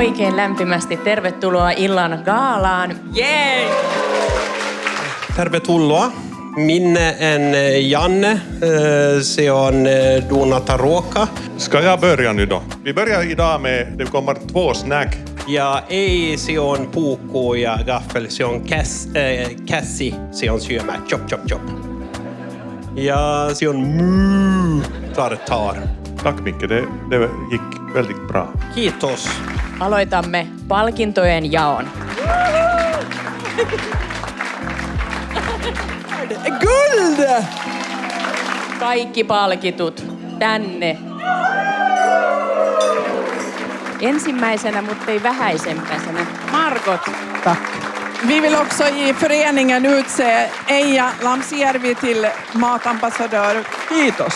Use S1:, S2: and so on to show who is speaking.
S1: oikein lämpimästi tervetuloa illan gaalaan. Jee!
S2: Tervetuloa. Minne en Janne, se on Donata Ruoka.
S3: Ska jag börja nu då? Vi börjar idag med, det kommer 2 snack.
S2: Ja ei, se on puukko ja gaffel, se on käsi, se on syömä, chop chop chop. Ja se on tartar.
S3: Tack Micke, det gick väldigt bra.
S2: Kiitos.
S1: Aloitamme palkintojen jaon.
S4: Guld!
S1: Kaikki palkitut tänne. Ensimmäisenä, mutta ei vähäisempänä. Margot.
S4: Tack. Vi vill också i föreningen utse Eija Lamsjärvi till matambassadör.
S5: Kiitos.